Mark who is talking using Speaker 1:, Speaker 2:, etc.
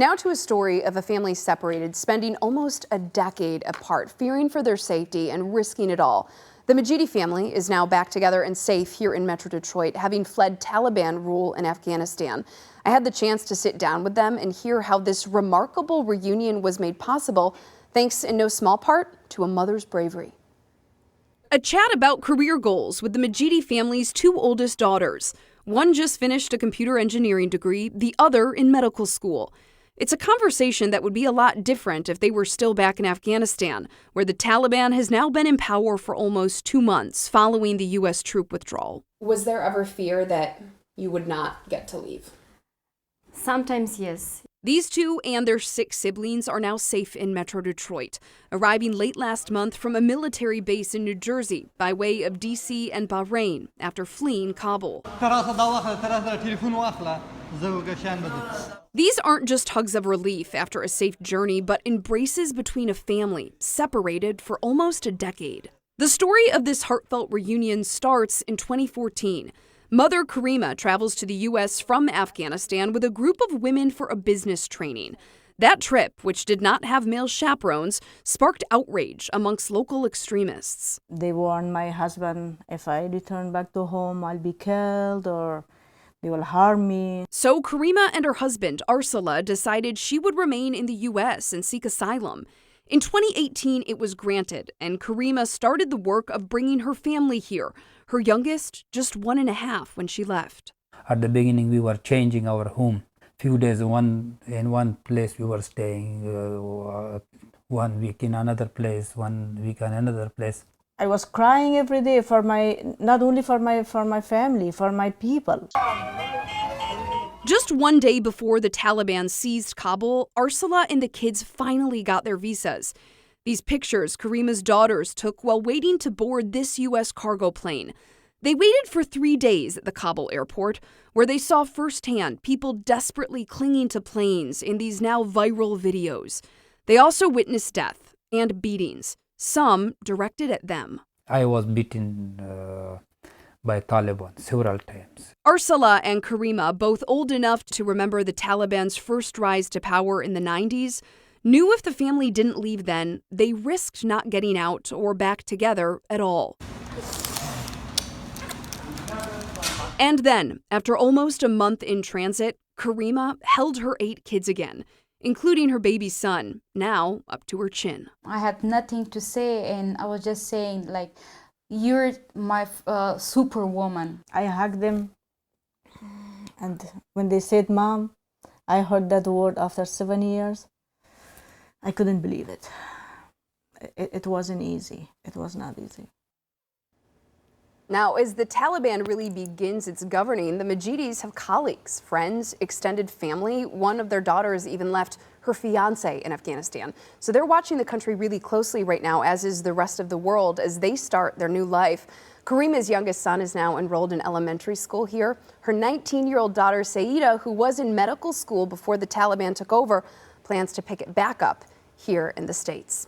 Speaker 1: Now to a story of a family separated, spending almost a decade apart, fearing for their safety and risking it all. The Majedi family is now back together and safe here in Metro Detroit, having fled Taliban rule in Afghanistan. I had the chance to sit down with them and hear how this remarkable reunion was made possible, thanks in no small part to a mother's bravery. A chat about career goals with the Majedi family's two oldest daughters. One just finished a computer engineering degree, the other in medical school. It's a conversation that would be a lot different if they were still back in Afghanistan, where the Taliban has now been in power for almost 2 months following the U.S. troop withdrawal. Was there ever fear that you would not get to leave?
Speaker 2: Sometimes, yes.
Speaker 1: These two and their 6 siblings are now safe in Metro Detroit, arriving late last month from a military base in New Jersey by way of D.C. and Bahrain after fleeing Kabul. These aren't just hugs of relief after a safe journey, but embraces between a family separated for almost a decade. The story of this heartfelt reunion starts in 2014. Mother Karima travels to the U.S. from Afghanistan with a group of women for a business training. That trip, which did not have male chaperones, sparked outrage amongst local extremists.
Speaker 3: They warned my husband, if I return back to home, I'll be killed or they will harm me.
Speaker 1: So Karima and her husband, Arsala, decided she would remain in the U.S. and seek asylum. In 2018, it was granted, and Karima started the work of bringing her family here, her youngest just 1.5 when she left.
Speaker 4: At the beginning, we were changing our home. Few days in one place we were staying, 1 week in another place, 1 week in another place.
Speaker 3: I was crying every day for not only for my family, for my people.
Speaker 1: Just 1 day before the Taliban seized Kabul, Arsala and the kids finally got their visas. These pictures Karima's daughters took while waiting to board this U.S. cargo plane. They waited for 3 days at the Kabul airport, where they saw firsthand people desperately clinging to planes in these now viral videos. They also witnessed death and beatings, some directed at them.
Speaker 4: I was beaten by Taliban several times.
Speaker 1: Arsala and Karima, both old enough to remember the Taliban's first rise to power in the 90s, knew if the family didn't leave then, they risked not getting out or back together at all. And then, after almost a month in transit, Karima held her 8 kids again, including her baby son, now up to her chin.
Speaker 2: I had nothing to say, and I was just saying, like, you're my superwoman.
Speaker 3: I hugged them, and when they said, Mom, I heard that word after 7 years, I couldn't believe it. It wasn't easy. It was not easy.
Speaker 1: Now, as the Taliban really begins its governing, the Majidis have colleagues, friends, extended family. One of their daughters even left her fiancé in Afghanistan. So they're watching the country really closely right now, as is the rest of the world, as they start their new life. Karima's youngest son is now enrolled in elementary school here. Her 19-year-old daughter, Saida, who was in medical school before the Taliban took over, plans to pick it back up here in the States.